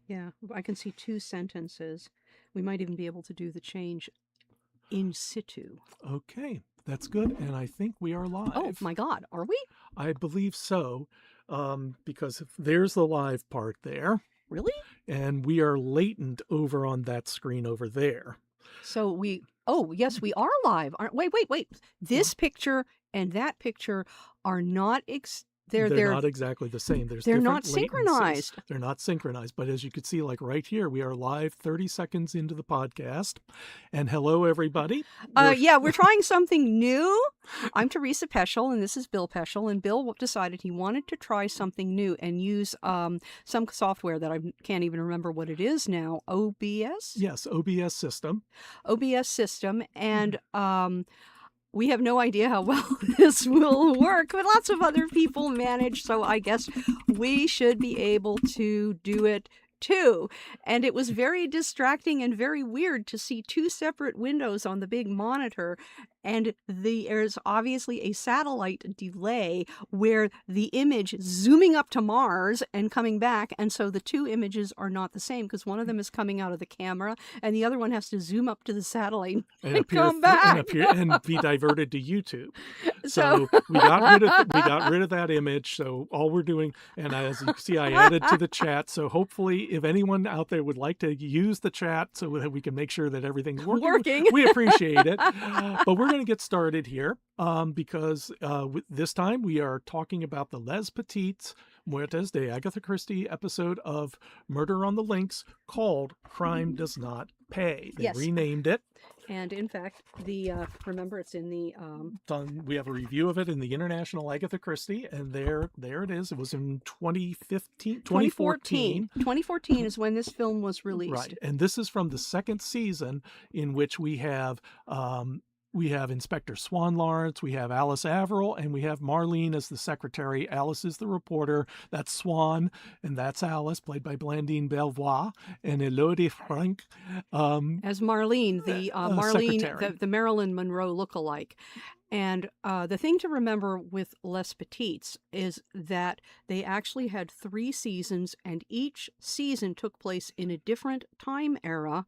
Yeah, I can see 2 sentences. We might even be able to do the change in situ. Okay, that's good. And I think we are Oh live. my God, are we? I believe so, because if there's the live part there, Really? and we are latent over on that screen over there. So oh yes, we are live. Wait. This picture and that picture are not They're not exactly the same. There's they're not different latencies. synchronized. They're not synchronized. But as you can see, like right here, we are live 30 seconds into the podcast. And hello, everybody. We're trying something new. I'm Teresa Peschel, and this is Bill Peschel. And Bill decided he wanted to try something new and use some software that I can't even remember what it is now. OBS? Yes, OBS system. OBS system. And we have no idea how well this will work, but lots of other people manage, so I guess we should be able to do it too. And it was very distracting and very weird to see 2 separate windows on the big monitor, and there's obviously a satellite delay where the image zooming up to Mars and coming back, and so the 2 images are not the same because one of them is coming out of the camera and the other one has to zoom up to the satellite and come back and be diverted to YouTube. So we got rid of that image. So all we're doing, and as you can see, I added to the chat. So hopefully, if anyone out there would like to use the chat so that we can make sure that everything's working. We appreciate it. But we're going to get started here because this time we are talking about the Les Petits Meurtres de Agatha Christie episode of Murder on the Links called Crime Does Not Pay. They renamed it. And in fact, remember it's in the we have a review of it in the International Agatha Christie, and there it is. It was in 2014. 2014 is when this film was released. Right, and this is from the second season, in which we have Inspector Swan Lawrence, we have Alice Averill, and we have Marlene as the secretary. Alice is the reporter. That's Swan, and that's Alice, played by Blandine Belvoir, and Elodie Frank as Marlene, the Marilyn Monroe lookalike. And the thing to remember with Les Petits is that they actually had 3 seasons, and each season took place in a different time era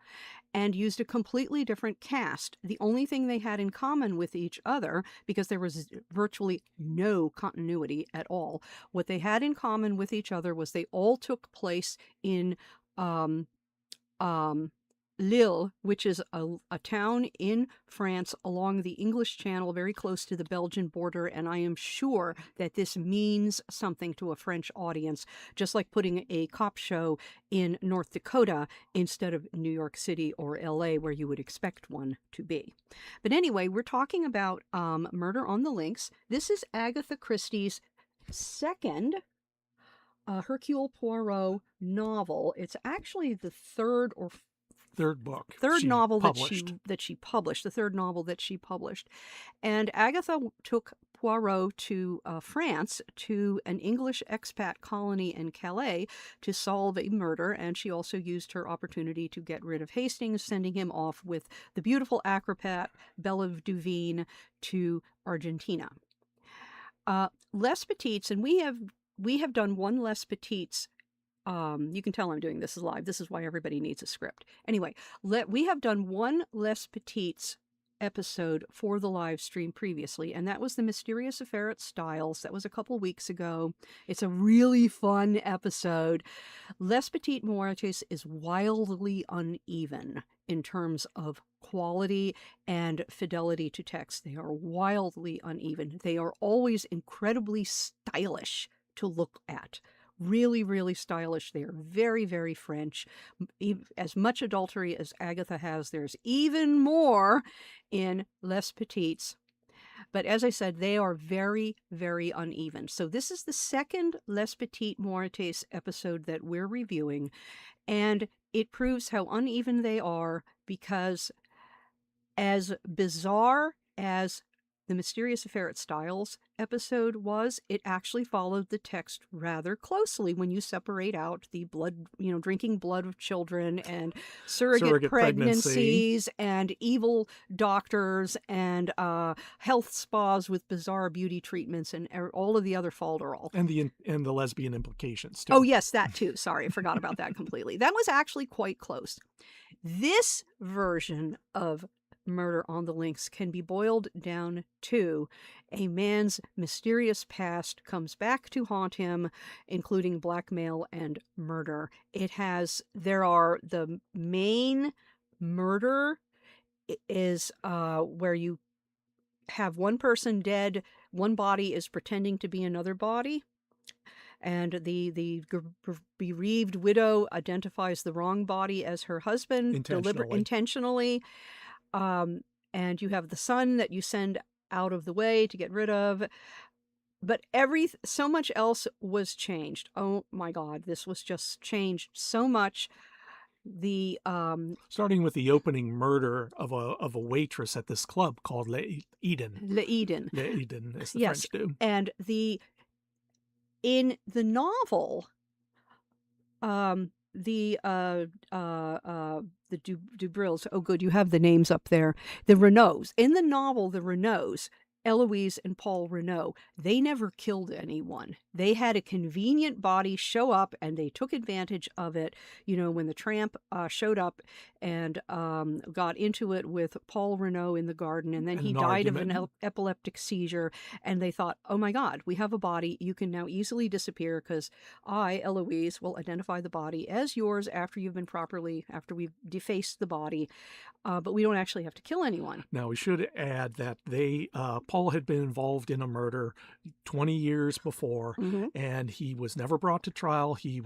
and used a completely different cast. The only thing they had in common with each other, because there was virtually no continuity at all, what they had in common with each other was they all took place in Lille, which is a town in France along the English Channel, very close to the Belgian border, and I am sure that this means something to a French audience, just like putting a cop show in North Dakota instead of New York City or LA, where you would expect one to be. But anyway, we're talking about Murder on the Links. This is Agatha Christie's second Hercule Poirot novel. It's actually the third novel that she published, the third novel that she published. And Agatha took Poirot to France, to an English expat colony in Calais, to solve a murder, and she also used her opportunity to get rid of Hastings, sending him off with the beautiful acrobat Belle of Duveen to Argentina. Les Petits, and we have done one Les Petits. You can tell I'm doing this live. This is why everybody needs a script. Anyway, we have done one Les Petits episode for the live stream previously, and that was The Mysterious Affair at Styles. That was a couple weeks ago. It's a really fun episode. Les Petits Meurtres is wildly uneven in terms of quality and fidelity to text. They are wildly uneven. They are always incredibly stylish to look at. Really, really stylish. They are very, very French. As much adultery as Agatha has, there's even more in Les Petits. But as I said, they are very, very uneven. So this is the second Les Petits Meurtres episode that we're reviewing, and it proves how uneven they are, because as bizarre as The Mysterious Affair at Styles episode was, it actually followed the text rather closely when you separate out the blood, drinking blood of children and surrogate pregnancy. pregnancies and evil doctors and health spas with bizarre beauty treatments and all of the other falderall. And the lesbian implications, too. Oh, yes, that too. Sorry, I forgot about that completely. That was actually quite close. This version of Murder on the Links can be boiled down to a man's mysterious past comes back to haunt him, including blackmail and murder. There are the main murder is where you have one person dead, one body is pretending to be another body. And the bereaved widow identifies the wrong body as her husband intentionally. And you have the son that you send out of the way to get rid of. But so much else was changed. Oh my God, this was just changed so much. Starting with the opening murder of a waitress at this club called Le Eden. Le Eden. Le Eden, as the French do. And in the novel, the Dubrils, oh good, you have the names up there. The Renaults. In the novel, the Renaults, Eloise and Paul Renault, they never killed anyone. They had a convenient body show up and they took advantage of it. When the tramp showed up and got into it with Paul Renault in the garden, and then he died of an epileptic seizure, and they thought, oh my God, we have a body. You can now easily disappear because I, Eloise, will identify the body as yours after we've defaced the body. But we don't actually have to kill anyone. Now, we should add that Paul had been involved in a murder 20 years before, and he was never brought to trial. He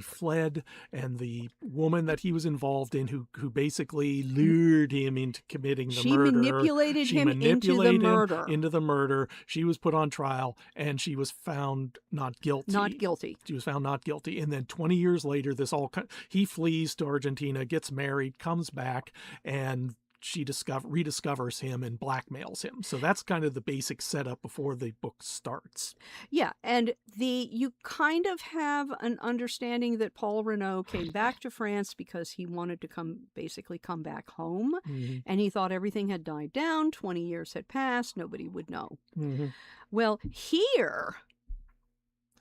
fled, and the woman that he was involved in, who basically lured him into committing the murder. She manipulated him into the murder. She was put on trial, and she was found not guilty. She was found not guilty. And then 20 years later, he flees to Argentina, gets married, comes back, and she rediscovers him and blackmails him. So that's kind of the basic setup before the book starts. Yeah, and you kind of have an understanding that Paul Renault came back to France because he wanted to come back home, and he thought everything had died down, 20 years had passed, nobody would know. Well, here...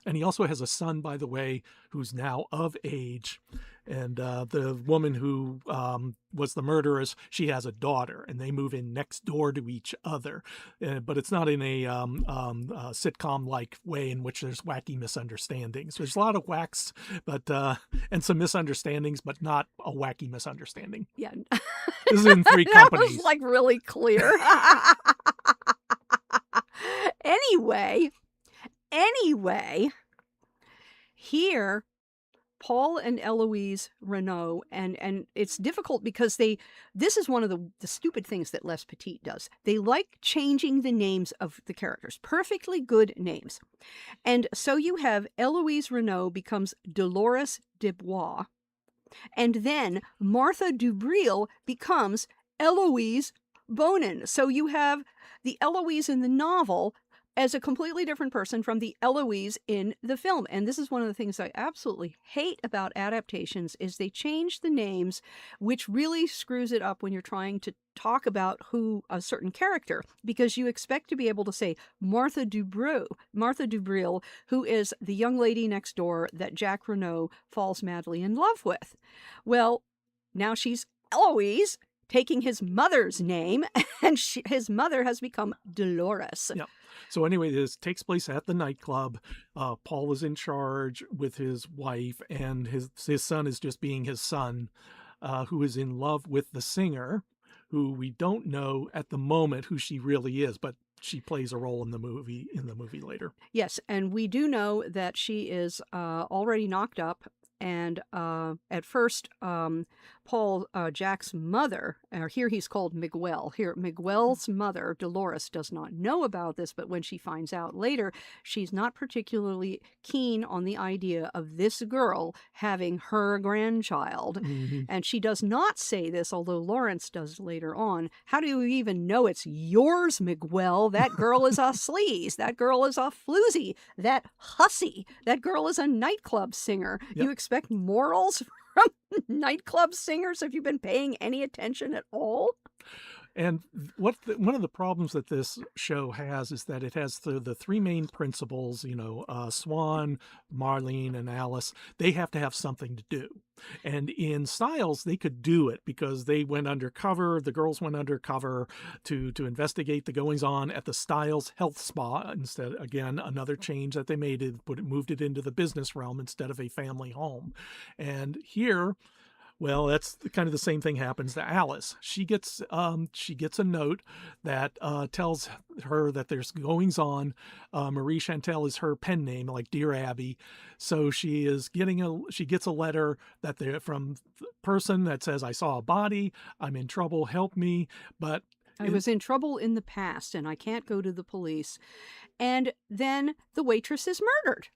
And he also has a son, by the way, who's now of age. And the woman who was the murderess, she has a daughter, and they move in next door to each other. But it's not in a sitcom-like way in which there's wacky misunderstandings. There's a lot of whacks, and some misunderstandings, but not a wacky misunderstanding. Yeah. This is in three companies. That was really clear. Anyway, here, Paul and Eloise Renault, and it's difficult because this is one of the stupid things that Les Petits does. They like changing the names of the characters. Perfectly good names. And so you have Eloise Renault becomes Dolores Dubois, and then Martha Dubril becomes Eloise Bonin. So you have the Eloise in the novel as a completely different person from the Eloise in the film. And this is one of the things I absolutely hate about adaptations is they change the names, which really screws it up when you're trying to talk about a certain character, because you expect to be able to say Martha Dubril, who is the young lady next door that Jack Renault falls madly in love with. Well, now she's Eloise, taking his mother's name, and his mother has become Dolores. Yeah. So anyway, this takes place at the nightclub. Paul is in charge with his wife, and his son is just being his son, who is in love with the singer, who we don't know at the moment who she really is, but she plays a role in the movie later. Yes, and we do know that she is already knocked up. And at first, Jack's mother, or here he's called Miguel. Here, Miguel's mother, Dolores, does not know about this, but when she finds out later, she's not particularly keen on the idea of this girl having her grandchild. Mm-hmm. And she does not say this, although Lawrence does later on. How do you even know it's yours, Miguel? That girl is a sleaze. That girl is a floozy. That hussy. That girl is a nightclub singer. Yep. You expect morals from nightclub singers? Have you been paying any attention at all? And one of the problems that this show has is that it has the three main principals, Swan, Marlene, and Alice. They have to have something to do. And in Styles, they could do it because they went undercover. The girls went undercover to investigate the goings-on at the Styles Health Spa. Instead, again, another change that they made, moved it into the business realm instead of a family home. And here, well, that's kind of the same thing happens to Alice. She gets a note that tells her that there's goings on. Marie Chantal is her pen name, like Dear Abby. So she gets a letter from the person that says, "I saw a body. I'm in trouble. Help me." But I was in trouble in the past, and I can't go to the police. And then the waitress is murdered,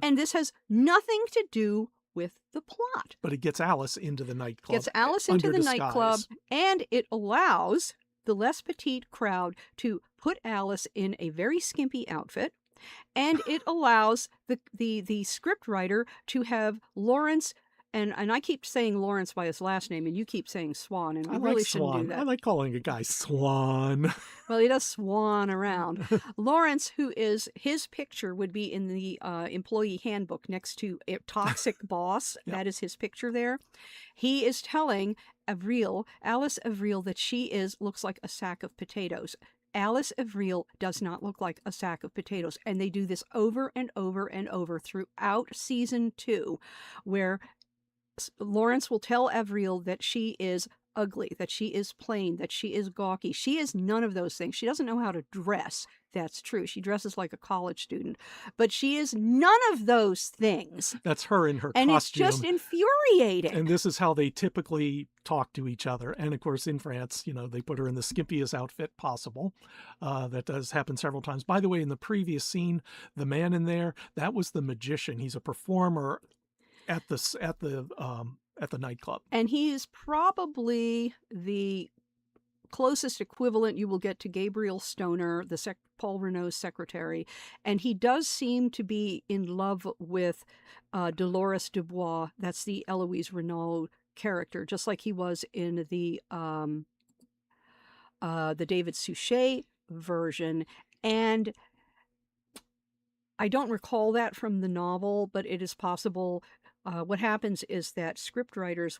and this has nothing to do with the plot. But it gets Alice into the nightclub. Gets Alice into the nightclub, and it allows the less petite crowd to put Alice in a very skimpy outfit, and it allows the script writer to have Lawrence, and I keep saying Lawrence by his last name, and you keep saying Swan, and I really shouldn't do that. I like calling a guy Swan. Well, he does swan around. Lawrence, his picture would be in the employee handbook next to a toxic boss. Yep. That is his picture there. He is telling Alice Avril, that she looks like a sack of potatoes. Alice Avril does not look like a sack of potatoes. And they do this over and over and over throughout season 2, where Lawrence will tell Avril that she is ugly, that she is plain, that she is gawky. She is none of those things. She doesn't know how to dress. That's true. She dresses like a college student. But she is none of those things. That's her in her and costume. And it's just infuriating. And this is how they typically talk to each other. And of course, in France, they put her in the skimpiest outfit possible. That does happen several times. By the way, in the previous scene, the man in there, that was the magician. He's a performer at the nightclub. And he is probably the closest equivalent you will get to Gabriel Stoner, Paul Renault's secretary. And he does seem to be in love with Dolores Dubois. That's the Eloise Renault character, just like he was in the David Suchet version. And I don't recall that from the novel, but it is possible. What happens is that scriptwriters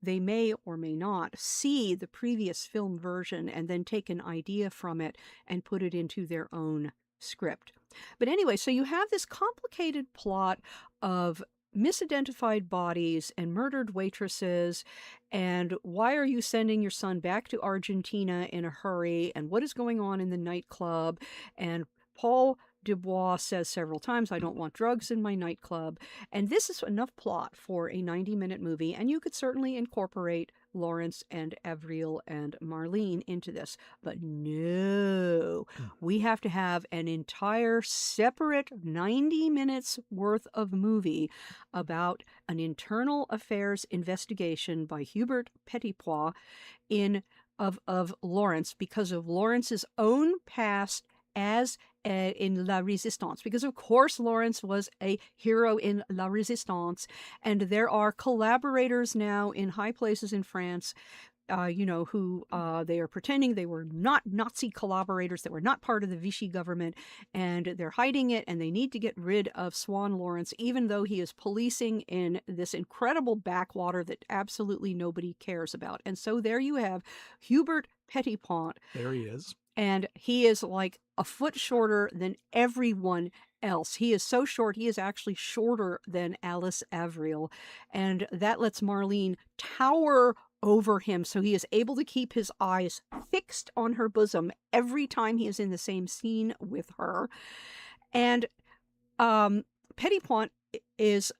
they may or may not see the previous film version and then take an idea from it and put it into their own script. But anyway, so you have this complicated plot of misidentified bodies and murdered waitresses, and why are you sending your son back to Argentina in a hurry, and what is going on in the nightclub, and Paul Dubois says several times, "I don't want drugs in my nightclub." And this is enough plot for a 90-minute movie, and you could certainly incorporate Lawrence and Avril and Marlene into this. But no, we have to have an entire separate 90 minutes worth of movie about an internal affairs investigation by Hubert Petitpois of Lawrence, because of Lawrence's own past as in La Résistance, because of course Lawrence was a hero in La Résistance, and there are collaborators now in high places in France, who they are pretending they were not Nazi collaborators, that were not part of the Vichy government, and they're hiding it, and they need to get rid of Swan Lawrence, even though he is policing in this incredible backwater that absolutely nobody cares about. And so there you have Hubert Petitpois. There he is. And he is like a foot shorter than everyone else. He is so short, he is actually shorter than Alice Avril. And that lets Marlene tower over him, so he is able to keep his eyes fixed on her bosom every time he is in the same scene with her. And Petitpois is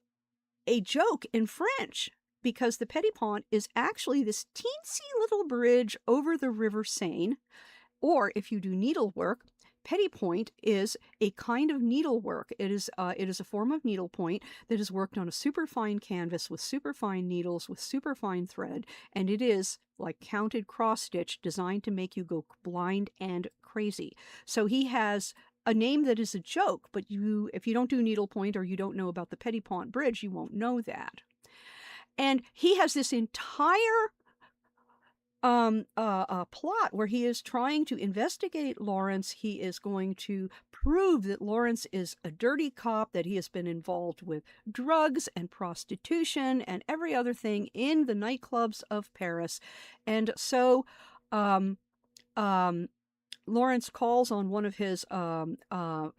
a joke in French. because the Petit Pont is actually this teensy little bridge over the River Seine. Or if you do needlework, Petit Point is a kind of needlework. It is a form of needlepoint that is worked on a superfine canvas with superfine needles with superfine thread, and it is like counted cross stitch designed to make you go blind and crazy. So he has a name that is a joke, but if you don't do needlepoint or you don't know about the Petit Pont Bridge, you won't know that. And he has this entire plot where he is trying to investigate Lawrence. He is going to prove that Lawrence is a dirty cop, that he has been involved with drugs and prostitution and every other thing in the nightclubs of Paris. And so Lawrence calls on one of his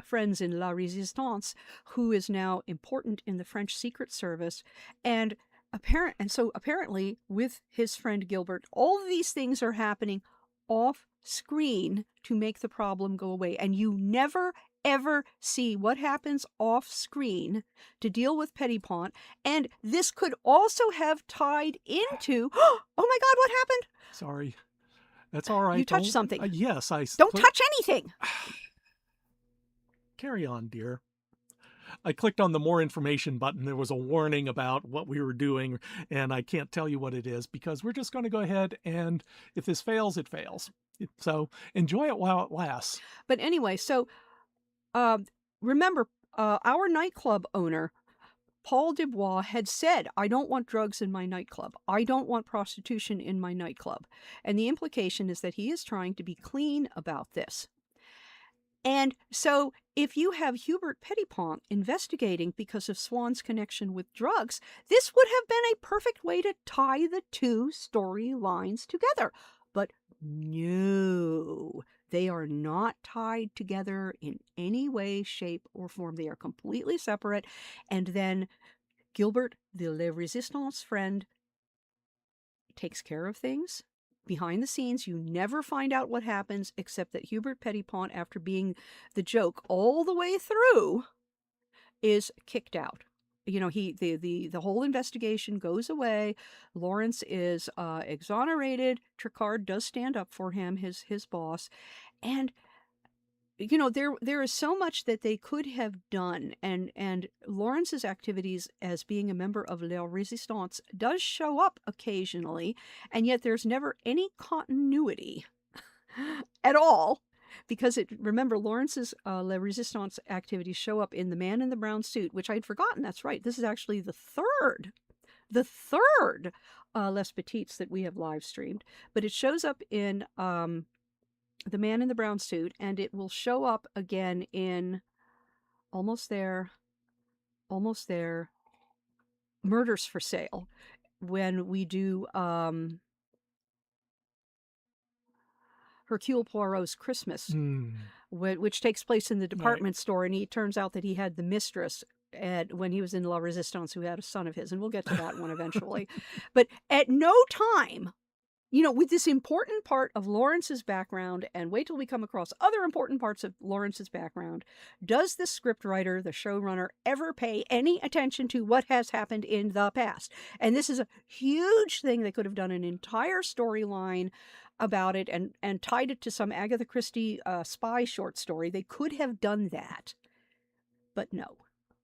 friends in La Resistance, who is now important in the French Secret Service, and apparently with his friend Gilbert, all of these things are happening off screen to make the problem go away. And you never, ever see what happens off screen to deal with Petit Pont. And this could also have tied into, oh my God, what happened? Sorry. That's all right. You touched something. Yes, I... Don't touch anything! Carry on, dear. I clicked on the more information button. There was a warning about what we were doing, and I can't tell you what it is because we're just going to go ahead, and if this fails, it fails. So enjoy it while it lasts. But anyway, so remember, our nightclub owner, Paul Dubois, had said, I don't want drugs in my nightclub. I don't want prostitution in my nightclub. And the implication is that he is trying to be clean about this. And so if you have Hubert Petit Pont investigating because of Swan's connection with drugs, this would have been a perfect way to tie the two storylines together. But no, they are not tied together in any way, shape, or form. They are completely separate. And then Gilbert, the Le Resistance friend, takes care of things. Behind the scenes, you never find out what happens, except that Hubert Petit Pont, after being the joke all the way through, is kicked out. You know, the whole investigation goes away. Lawrence is exonerated. Tricard does stand up for him, his boss, and you know, there is so much that they could have done, and Lawrence's activities as being a member of La Resistance does show up occasionally, and yet there's never any continuity at all, because remember, Lawrence's La Resistance activities show up in The Man in the Brown Suit, which I'd forgotten. That's right. This is actually the third Les Petits that we have live streamed, but it shows up in The Man in the Brown Suit, and it will show up again in Almost There, Murders for Sale, when we do Hercule Poirot's Christmas, which takes place in the department store, and he turns out that he had the mistress when he was in La Resistance who had a son of his, and we'll get to that one eventually. But at no time, you know, with this important part of Lawrence's background, and wait till we come across other important parts of Lawrence's background, does the scriptwriter, the showrunner, ever pay any attention to what has happened in the past? And this is a huge thing. They could have done an entire storyline about it and tied it to some Agatha Christie spy short story. They could have done that, but no.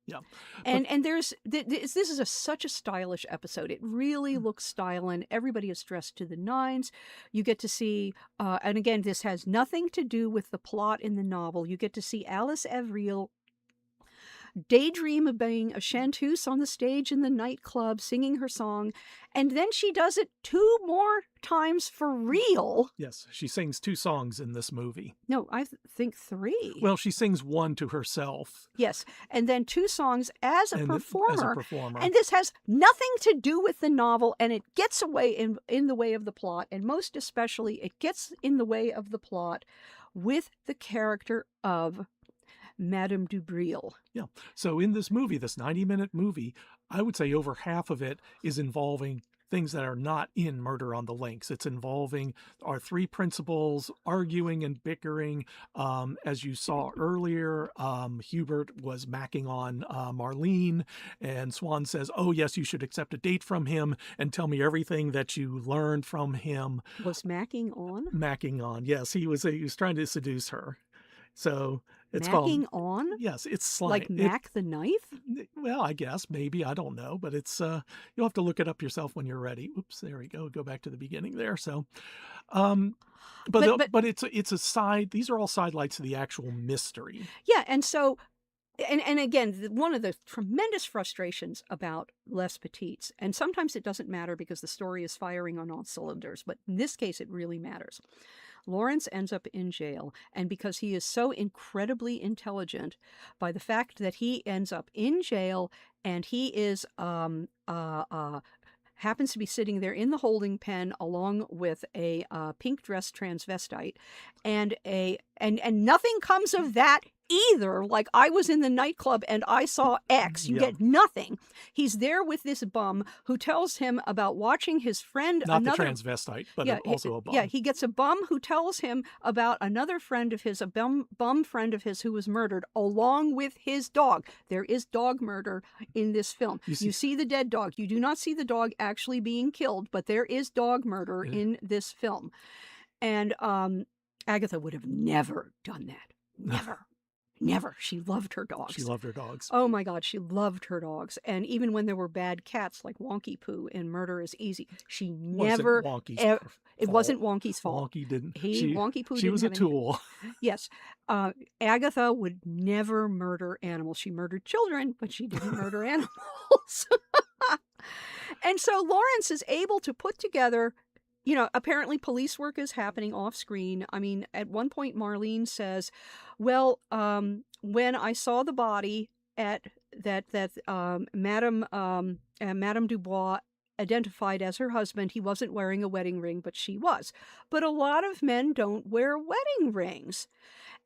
Yeah. And this is such a stylish episode. It really looks styling. Everybody is dressed to the nines. You get to see, and again, this has nothing to do with the plot in the novel. You get to see Alice Avril daydream of being a chanteuse on the stage in the nightclub, singing her song, and then she does it 2 more times for real. Yes, she sings 2 songs in this movie. No, I think 3. Well, she sings 1 to herself. Yes, and then 2 songs as a performer. As a performer. And this has nothing to do with the novel, and it gets away in the way of the plot, and most especially, it gets in the way of the plot with the character of Madame Dubril. Yeah. So in this movie, this 90-minute movie, I would say over half of it is involving things that are not in Murder on the Links. It's involving our three principals arguing and bickering. As you saw earlier, Hubert was macking on Marlene, and Swan says, oh, yes, you should accept a date from him and tell me everything that you learned from him. Was macking on? Macking on, yes. He was trying to seduce her. So it's macking called... on? Yes, it's slang. Like Mac the knife? Well, I guess, maybe, I don't know, but it's, you'll have to look it up yourself when you're ready. Oops, there we go. Go back to the beginning there. So, but it's a side, these are all sidelights to the actual mystery. Yeah, and so... And again, one of the tremendous frustrations about Les Petits, and sometimes it doesn't matter because the story is firing on all cylinders, but in this case it really matters. Lawrence ends up in jail, and because he is so incredibly intelligent, by the fact that he ends up in jail and he is happens to be sitting there in the holding pen along with a pink-dressed transvestite, and nothing comes of that either. Like, I was in the nightclub and I saw X. You get nothing. He's there with this bum who tells him about watching his friend. Not the transvestite, but also a bum. Yeah, he gets a bum who tells him about another friend of his, a bum friend of his who was murdered along with his dog. There is dog murder in this film. You see the dead dog. You do not see the dog actually being killed, but there is dog murder in this film. And Agatha would have never done that. Never. Never. She loved her dogs. She loved her dogs. Oh my God, she loved her dogs. And even when there were bad cats like Wonky Poo in Murder is Easy, she never... It wasn't Wonky's fault. Wonky didn't. Wonky Poo she was a tool. Yes. Agatha would never murder animals. She murdered children, but she didn't murder animals. And so Lawrence is able to put together... apparently police work is happening off screen. I mean, at one point Marlene says, well, when I saw the body at that Madame Dubois identified as her husband, he wasn't wearing a wedding ring, but she was. But a lot of men don't wear wedding rings.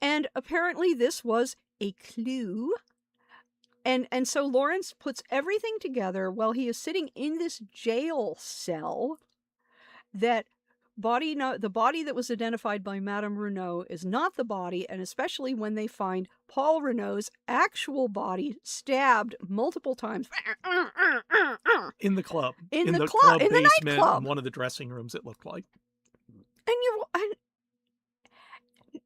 And apparently this was a clue. And so Lawrence puts everything together while he is sitting in this jail cell, that the body that was identified by Madame Renaud is not the body, and especially when they find Paul Renaud's actual body stabbed multiple times in the club, in the basement, nightclub, in one of the dressing rooms, it looked like. And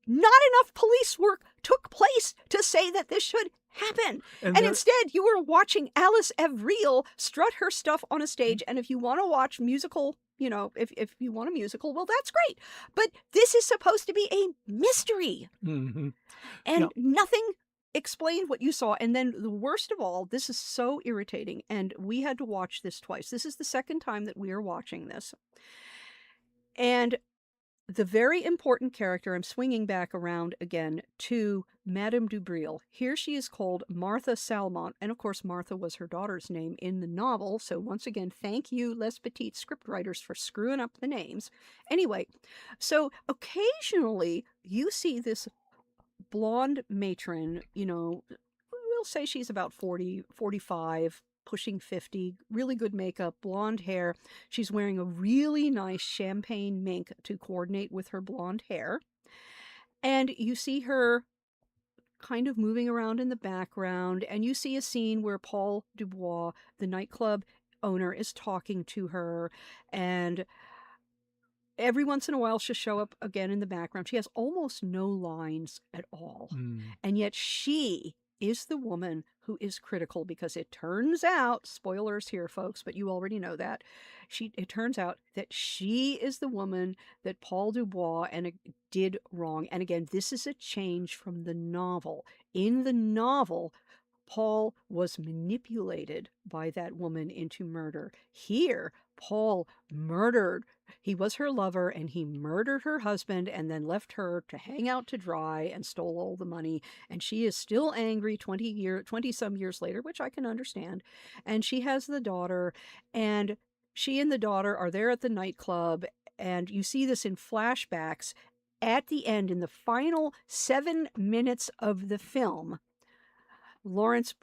not enough police work took place to say that this should happen. And instead, you were watching Alice Avril strut her stuff on a stage. And if you want to watch musical, if you want a musical, well, that's great. But this is supposed to be a mystery. Mm-hmm. And nothing explained what you saw. And then the worst of all, this is so irritating. And we had to watch this twice. This is the second time that we are watching this. And the very important character, I'm swinging back around again to Madame Dubreuil. Here she is called Martha Salmont, and of course Martha was her daughter's name in the novel, so once again, thank you, Les Petits scriptwriters, for screwing up the names. Anyway, so occasionally you see this blonde matron, we'll say she's about 40, 45, pushing 50, really good makeup, blonde hair. She's wearing a really nice champagne mink to coordinate with her blonde hair. And you see her kind of moving around in the background, and you see a scene where Paul Dubois, the nightclub owner, is talking to her, and every once in a while she'll show up again in the background. She has almost no lines at all. And yet she is the woman who is critical, because it turns out, spoilers here, folks, but you already know that, it turns out that she is the woman that Paul Dubois did wrong. And again, this is a change from the novel. In the novel, Paul was manipulated by that woman into murder. Here, Paul murdered. He was her lover, and he murdered her husband and then left her to hang out to dry and stole all the money. And she is still angry 20-some years later, which I can understand. And she has the daughter, and she and the daughter are there at the nightclub. And you see this in flashbacks at the end, in the final 7 minutes of the film. Lawrence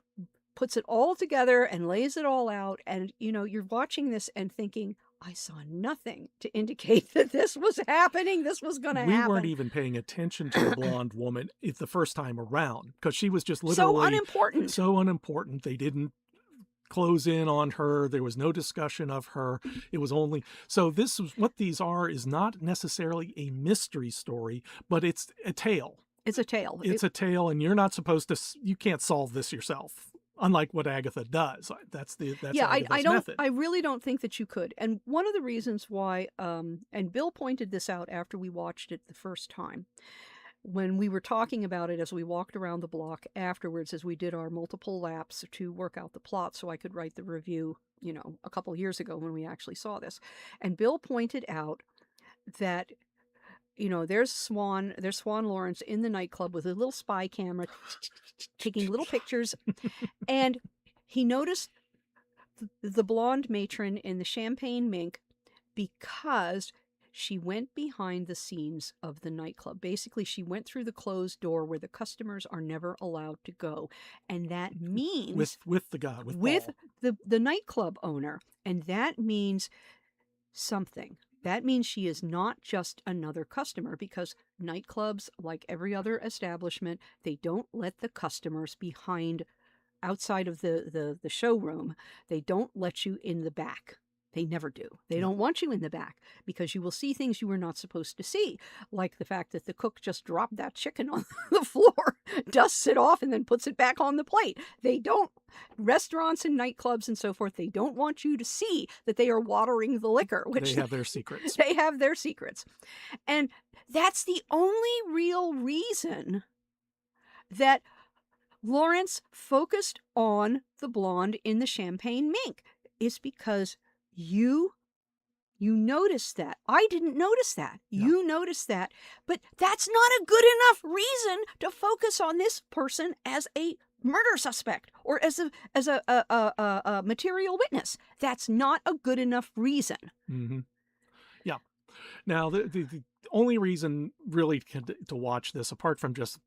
puts it all together and lays it all out. And, you're watching this and thinking, I saw nothing to indicate that this was happening. This was going to happen. We weren't even paying attention to the blonde woman the first time around because she was just so literally unimportant. So unimportant. They didn't close in on her. There was no discussion of her. It was only so. This is what these are. Is not necessarily a mystery story, but it's a tale. It's a tale. It's a tale, and you're not supposed to. You can't solve this yourself. Unlike what Agatha does. That's Agatha's method. I really don't think that you could. And one of the reasons why, and Bill pointed this out after we watched it the first time, when we were talking about it as we walked around the block afterwards, as we did our multiple laps to work out the plot so I could write the review, a couple years ago when we actually saw this. And Bill pointed out that there's Swan Lawrence in the nightclub with a little spy camera taking little pictures. And he noticed the blonde matron in the champagne mink because she went behind the scenes of the nightclub. Basically, she went through the closed door where the customers are never allowed to go. And that means... With the guy, with the nightclub owner. And that means something. That means she is not just another customer, because nightclubs, like every other establishment, they don't let the customers outside of the showroom. They don't let you in the back. They never do. They don't want you in the back because you will see things you were not supposed to see, like the fact that the cook just dropped that chicken on the floor, dusts it off, and then puts it back on the plate. Restaurants and nightclubs and so forth, they don't want you to see that they are watering the liquor. Which they have their secrets. They have their secrets. And that's the only real reason that Lawrence focused on the blonde in the champagne mink, is because you noticed that. I didn't notice that. Yeah. You noticed that. But that's not a good enough reason to focus on this person as a murder suspect or as a material witness. That's not a good enough reason. Mm-hmm. Yeah. Now, the only reason really to watch this, apart from just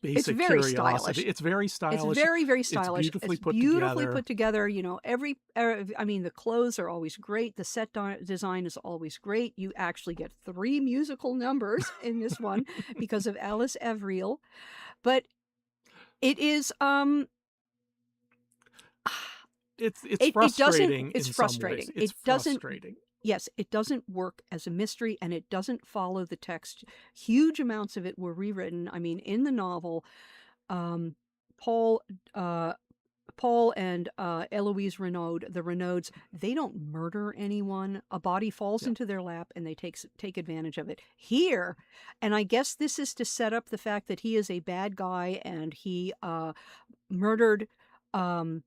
basic curiosity, stylish. It's very stylish. It's very, very stylish. It's beautifully put together. The clothes are always great. The set design is always great. You actually get 3 musical numbers in this one because of Alice Everill. But it is it's frustrating. It's frustrating. It's frustrating. Yes, it doesn't work as a mystery, and it doesn't follow the text. Huge amounts of it were rewritten. I mean, in the novel, Paul and Eloise Renaud, the Renauds, they don't murder anyone. A body falls into their lap, and they take advantage of it. Here, and I guess this is to set up the fact that he is a bad guy, and he murdered... he murdered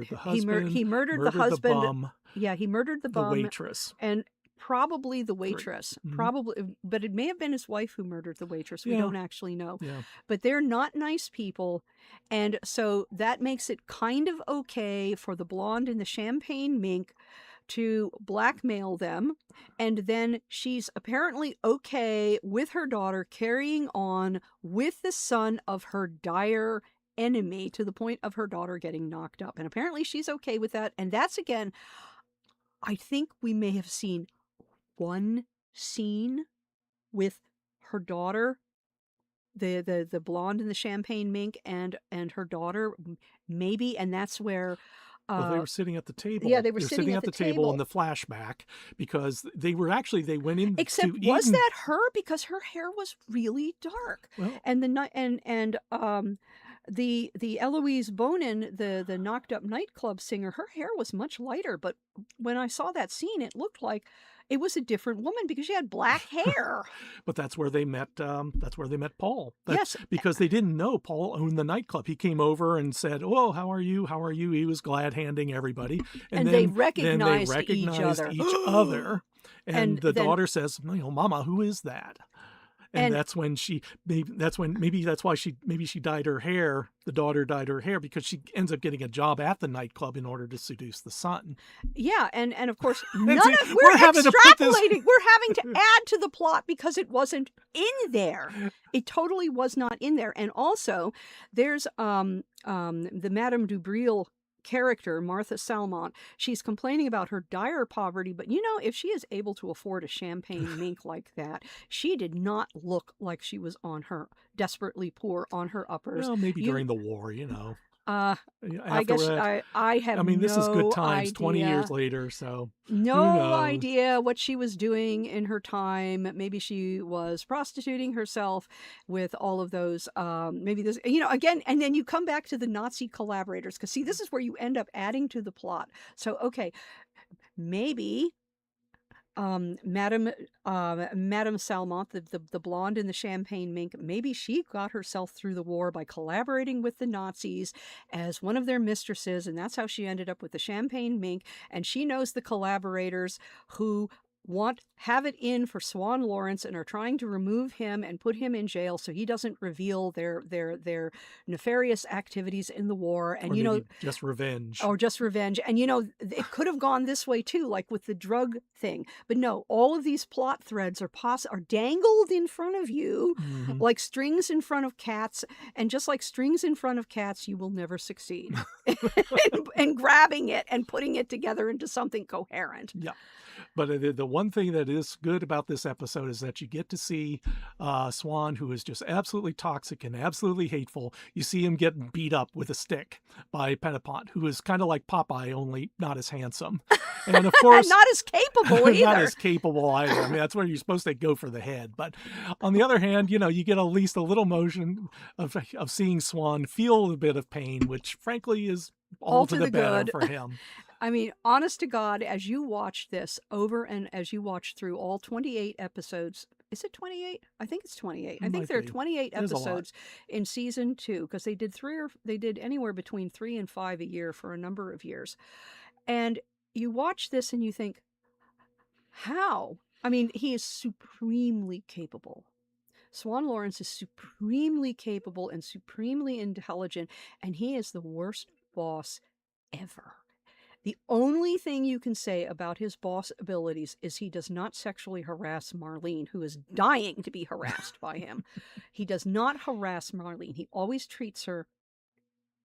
the husband. He murdered the husband. The bum. Yeah, he murdered the bum. The waitress. And probably the waitress. Mm-hmm. Probably, but it may have been his wife who murdered the waitress. We don't actually know. Yeah. But they're not nice people. And so that makes it kind of okay for the blonde in the champagne mink to blackmail them. And then she's apparently okay with her daughter carrying on with the son of her dire enemy, to the point of her daughter getting knocked up. And apparently she's okay with that. And that's, again, I think we may have seen one scene with her daughter, the blonde in the champagne mink, and her daughter, maybe, and that's where they were sitting at the table. Yeah, they were sitting at the table in the flashback, because they went in. Except was that her? Because her hair was really dark. Well, and the Eloise Bonin, the knocked up nightclub singer, her hair was much lighter. But when I saw that scene, it looked like it was a different woman because she had black hair. But that's where they met. That's where they met Paul. Yes, because they didn't know Paul owned the nightclub. He came over and said, "Oh, how are you? How are you?" He was glad handing everybody, and then they recognized each other. And the daughter says, "Mama, who is that?" And that's when that's why she dyed her hair. The daughter dyed her hair because she ends up getting a job at the nightclub in order to seduce the son. Yeah, and of course we're extrapolating. We're having to add to the plot because it wasn't in there. It totally was not in there. And also, there's the Madame Dubril character, Martha Salmont, she's complaining about her dire poverty, but if she is able to afford a champagne mink like that, she did not look like she was on her desperately poor on her uppers. Well, maybe You during the war, I after guess that. I have This is good no times 20 years idea. later, so who No knows? idea what she was doing in her time. Maybe she was prostituting herself with all of those. Maybe this, again, and then you come back to the Nazi collaborators, because see, this is where you end up adding to the plot. So, okay, maybe Madame Salmont, the blonde in the champagne mink, maybe she got herself through the war by collaborating with the Nazis as one of their mistresses, and that's how she ended up with the champagne mink. And she knows the collaborators who have it in for Swan Lawrence and are trying to remove him and put him in jail so he doesn't reveal their nefarious activities in the war. And or maybe just revenge. Or just revenge. And it could have gone this way too, like with the drug thing. But no, all of these plot threads are dangled in front of you like strings in front of cats. And just like strings in front of cats, you will never succeed in grabbing it and putting it together into something coherent. Yeah. But the one thing that is good about this episode is that you get to see Swan, who is just absolutely toxic and absolutely hateful. You see him getting beat up with a stick by Petitpont, who is kind of like Popeye, only not as handsome. And of course, not as capable either. Not as capable either. I mean, that's where you're supposed to go for the head. But on the other hand, you get at least a little motion of seeing Swan feel a bit of pain, which frankly is all to the better for him. I mean, honest to God, as you watch this over and as you watch through all 28 episodes, is it 28? I think it's 28. I think there are 28 episodes in season 2, because they did anywhere between 3 and 5 a year for a number of years. And you watch this and you think, how? I mean, he is supremely capable. Swan Lawrence is supremely capable and supremely intelligent, and he is the worst boss ever. The only thing you can say about his boss abilities is he does not sexually harass Marlene, who is dying to be harassed by him. He does not harass Marlene. He always treats her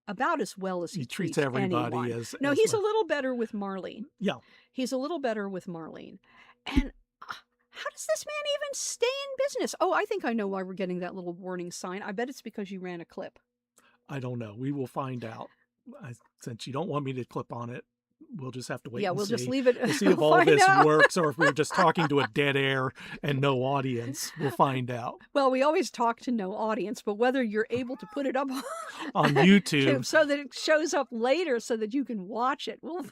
about as well as he treats everybody anyone. No, he's a little better with Marlene. Yeah. He's a little better with Marlene. And how does this man even stay in business? Oh, I think I know why we're getting that little warning sign. I bet it's because you ran a clip. I don't know. We will find out. Since you don't want me to clip on it, we'll just have to wait. Yeah, we'll just leave it. We'll see if all this works, or if we're just talking to a dead air and no audience. We'll find out. Well, we always talk to no audience, but whether you're able to put it up on YouTube so that it shows up later, so that you can watch it, we'll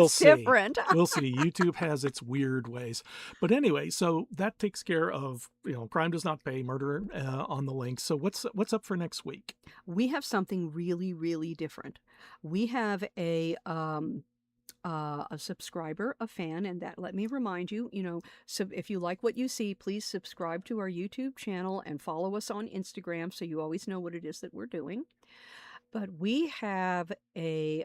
see. Different. We'll see. YouTube has its weird ways, but anyway, so that takes care of Crime Does Not Pay, Murder on the Link. So what's up for next week? We have something really, really different. We have a subscriber, a fan, and that, let me remind you, so if you like what you see, please subscribe to our YouTube channel and follow us on Instagram so you always know what it is that we're doing. But we have a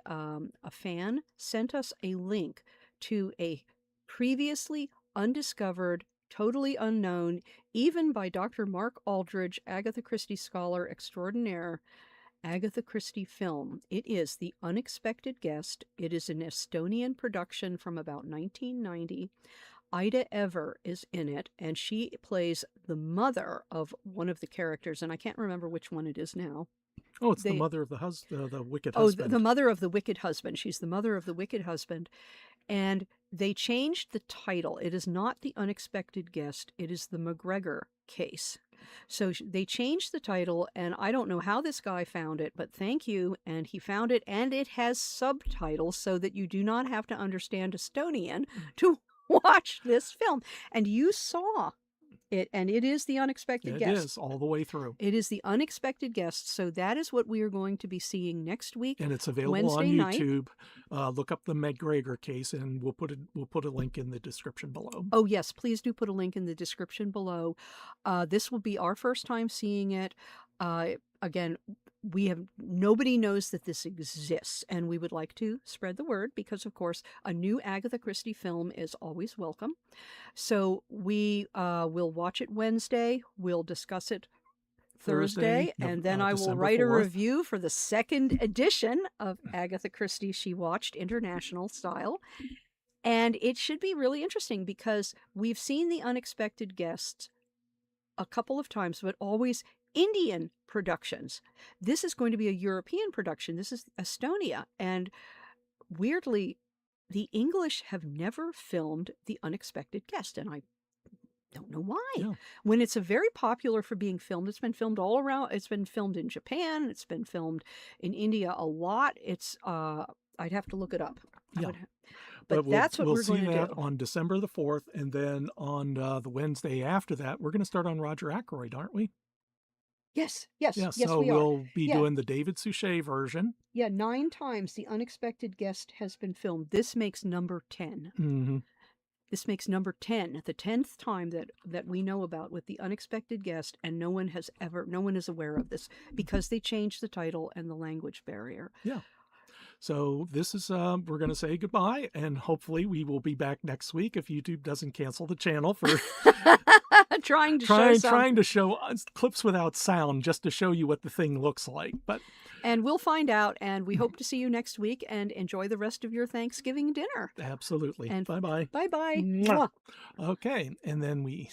fan sent us a link to a previously undiscovered, totally unknown, even by Dr. Mark Aldridge, Agatha Christie scholar extraordinaire, Agatha Christie film. It is The Unexpected Guest. It is an Estonian production from about 1990. Ida Ever is in it, and she plays the mother of one of the characters, and I can't remember which one it is now. Oh, it's the mother of the wicked husband. Oh, the mother of the wicked husband. She's the mother of the wicked husband. And they changed the title. It is not The Unexpected Guest. It is The McGregor Case. So they changed the title, and I don't know how this guy found it, but thank you, and he found it, and it has subtitles so that you do not have to understand Estonian to watch this film. And you saw it, and it is The Unexpected Guest. It is, all the way through. It is The Unexpected Guest, so that is what we are going to be seeing next week. And it's available Wednesday on YouTube. Look up the McGregor case, and we'll put a link in the description below. Oh yes, please do put a link in the description below. This will be our first time seeing it. Again, nobody knows that this exists, and we would like to spread the word because, of course, a new Agatha Christie film is always welcome. So we will watch it Wednesday. We'll discuss it Thursday, and then I will December write a 4th. review for the second edition of Agatha Christie She Watched International Style. And it should be really interesting because we've seen The Unexpected Guest a couple of times, but always Indian productions. This is going to be a European production. This is Estonia. And weirdly, the English have never filmed The Unexpected Guest. And I don't know why. Yeah. When it's a very popular for being filmed, it's been filmed all around. It's been filmed in Japan. It's been filmed in India a lot. It's I'd have to look it up. Yeah. But that's what we're going to do. We'll see that on December the 4th, and then on the Wednesday after that, we're going to start on Roger Ackroyd, aren't we? Yes, Yeah, so we are. we'll be doing the David Suchet version. Yeah, 9 times The Unexpected Guest has been filmed. This makes number 10. Mm-hmm. This makes number 10, the 10th time that we know about with The Unexpected Guest, and no one is aware of this because they changed the title and the language barrier. Yeah. So this is, we're going to say goodbye, and hopefully we will be back next week if YouTube doesn't cancel the channel for trying to show clips without sound just to show you what the thing looks like. And we'll find out, and we hope to see you next week, and enjoy the rest of your Thanksgiving dinner. Absolutely. And bye-bye. Bye-bye. Okay, and then we